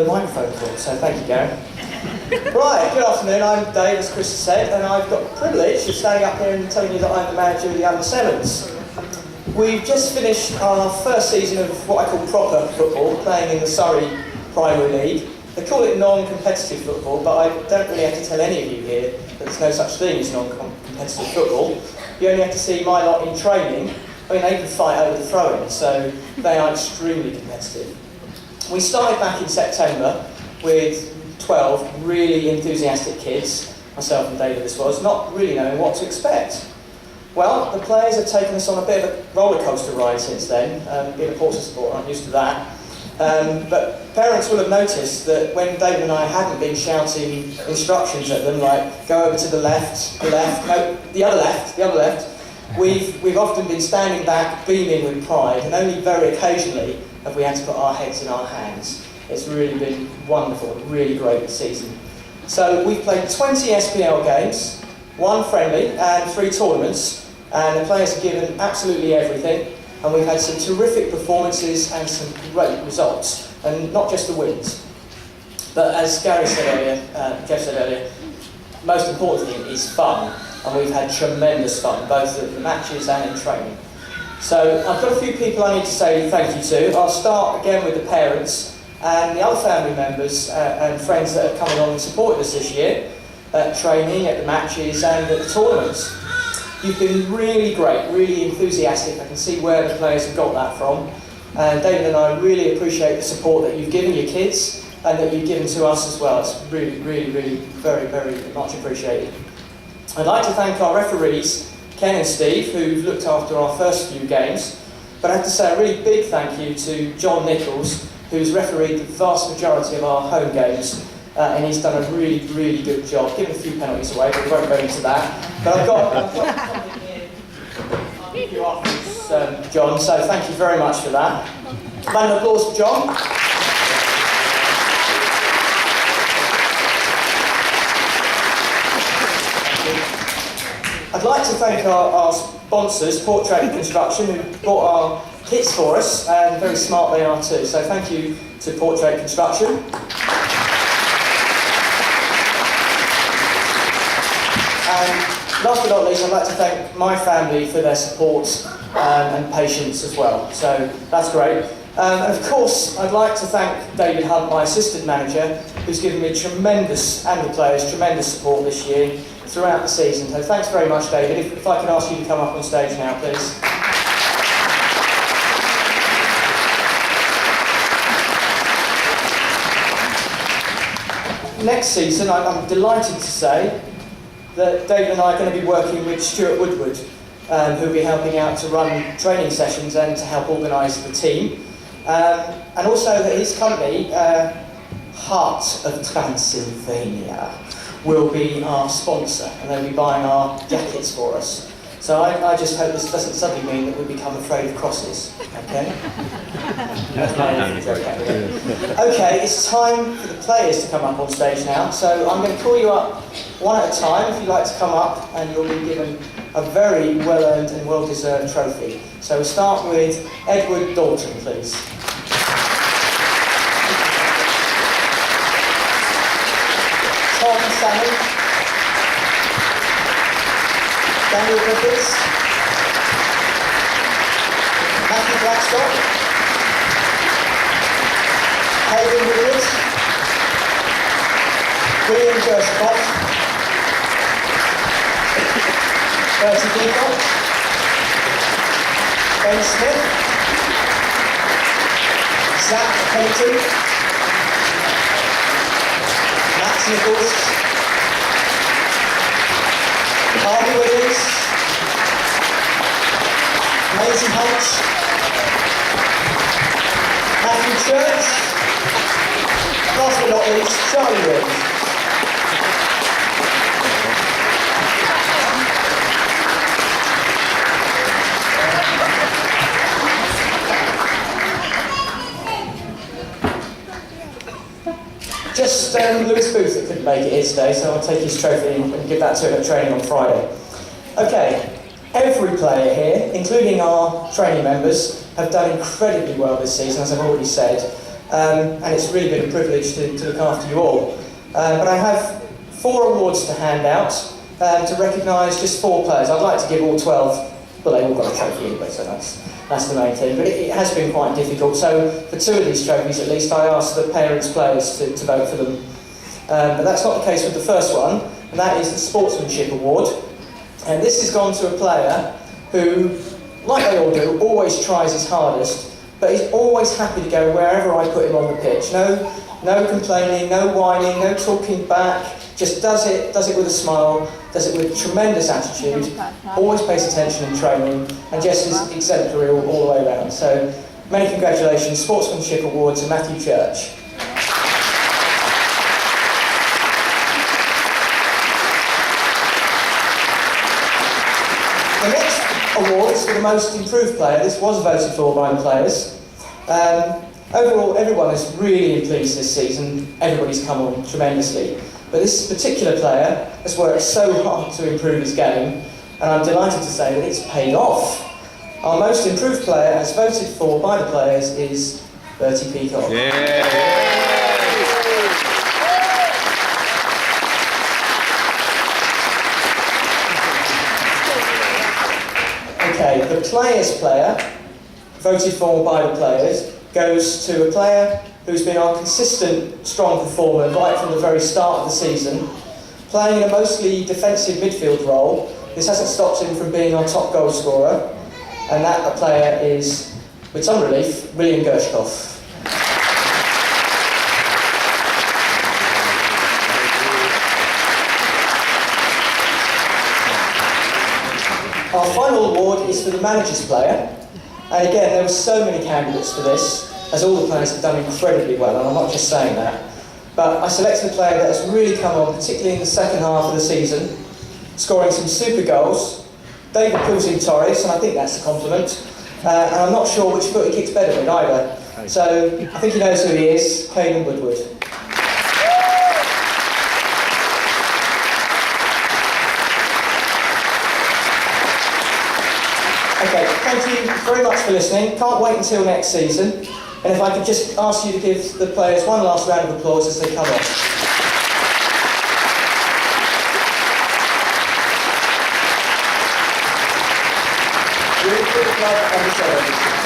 microphone cord, so thank you, Gary. Right, good afternoon, I'm Dave, as Chris said, and I've got the privilege of standing up here and telling you that I'm the manager of the under-7s. We've just finished our first season of what I call proper football, playing in the Surrey Primary League. They call it non-competitive football, but I don't really have to tell any of you here that there's no such thing as non-competitive football. You only have to see my lot in training. I mean, they can fight over the throw-in, so they are extremely competitive. We started back in September with 12 really enthusiastic kids, myself and David this was, not really knowing what to expect. Well, the players have taken us on a bit of a roller coaster ride since then. Being a Portsmouth supporter, I'm used to that. But parents will have noticed that when David and I hadn't been shouting instructions at them, like go over to the left, the other left, we've often been standing back, beaming with pride, and only very occasionally have we had to put our heads in our hands. It's really been wonderful, really great season. So we've played 20 SPL games, 1 friendly and 3 tournaments, and the players have given absolutely everything, and we've had some terrific performances and some great results, and not just the wins. But as Gary said earlier, Jeff said earlier, most important thing is fun, and we've had tremendous fun, both at the matches and in training. So I've got a few people I need to say thank you to. I'll start again with the parents and the other family members and friends that have come along and supported us this year at training, at the matches and at the tournaments. You've been really great, really enthusiastic. I can see where the players have got that from. And David and I really appreciate the support that you've given your kids and that you've given to us as well. It's really, really, really very, very much appreciated. I'd like to thank our referees, Ken and Steve, who've looked after our first few games. But I have to say a really big thank you to John Nichols, who's refereed the vast majority of our home games. And he's done a really, really good job. Given a few penalties away, but we won't go into that. But I've got something here I'll give you afterwards, John, so thank you very much for that. Round of applause for John. I'd like to thank our sponsors, Portrait Construction, who bought our kits for us, and very smart they are too. So thank you to Portrait Construction. And last but not least, I'd like to thank my family for their support and patience as well. So that's great. And of course, I'd like to thank David Hunt, my assistant manager, who's given me tremendous, and the players, tremendous support this year throughout the season. So thanks very much, David. If I could ask you to come up on stage now, please. Next season, I'm delighted to say that David and I are going to be working with Woodward, who'll be helping out to run training sessions and to help organise the team. And also that his company, Heart of Transylvania, will be our sponsor, and they'll be buying our jackets for us. So I just hope this doesn't suddenly mean that we become afraid of crosses, okay? That's my only joke out here. Okay, it's time for the players to come up on stage now, so I'm going to call you up one at a time if you'd like to come up, and you'll be given a very well-earned and well-deserved trophy. So we'll start with Edward Dalton, please. Tom Salmon. Daniel Griffiths, Matthew Blackstock, Caden Woodwards, William Gershcott, Bertie Deacon, Ben Smith, Zach Pennington, Matt Nichols, Harvey Williams, Maisie Hunt, Matthew Church, last but not least, Charlie Williams. Just Lewis Booth that couldn't make it here today, so I'll take his trophy and give that to him at training on Friday. Okay, every player here, including our training members, have done incredibly well this season, as I've already said. and it's really been a privilege to look after you all. But I have 4 awards to hand out to recognise just 4 players. I'd like to give all 12, but they've all got a trophy anyway, so that's the main thing. But it has been quite difficult, so for 2 of these trophies at least, I asked the parents' players to vote for them. But that's not the case with the first one, and that is the Sportsmanship Award. And this has gone to a player who, like they all do, always tries his hardest, but he's always happy to go wherever I put him on the pitch. No complaining, no whining, no talking back, just does it with a smile, does it with tremendous attitude, always pays attention in training, and just is exemplary all the way around. So, many congratulations, Sportsmanship Award to Matthew Church. The next award is for the most improved player. This was voted for by the players. Overall, everyone is really pleased this season. Everybody's come on tremendously. But this particular player has worked so hard to improve his game, and I'm delighted to say that it's paid off. Our most improved player, as voted for by the players, is Bertie Peacock. Yeah. Okay, the players' player, voted for by the players, goes to a player who's been our consistent, strong performer right from the very start of the season, playing in a mostly defensive midfield role. This hasn't stopped him from being our top goal scorer, and that player is, with some relief, William Gershkoff. Our final award is for the manager's player, and again there were so many candidates for this, as all the players have done incredibly well, and I'm not just saying that, but I selected a player that has really come on, particularly in the second half of the season, scoring some super goals. David Cousin Torres, and I think that's a compliment, and I'm not sure which foot he kicks better with either, so I think he knows who he is, Caden Woodwards. Okay, thank you very much for listening. Can't wait until next season. And if I could just ask you to give the players one last round of applause as they come on. Really good luck on the